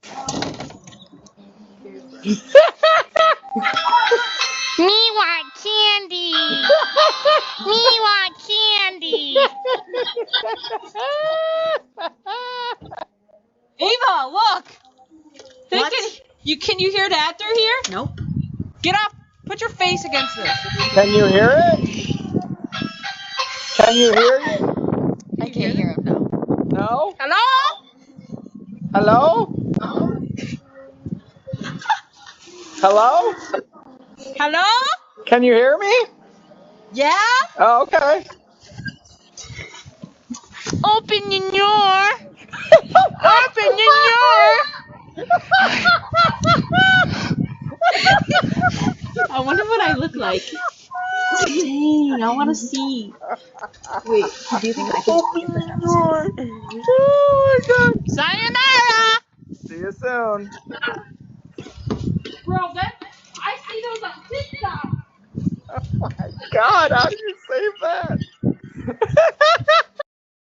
Me want candy. Me want candy. Ava, look. What? Can you hear that through here? Nope. Get up. Put your face against this. Can you hear it? Can you hear it? I can't hear him now. No? Hello? Hello? Hello? Hello? Can you hear me? Yeah? Oh, okay. Open the door. Open the door. I wonder what I look like. Dang, I want to see. Wait, do you think I can see it perhaps? Oh my god. Sayonara. See you soon. Bro, I see those on TikTok. Oh my god, how did you save that?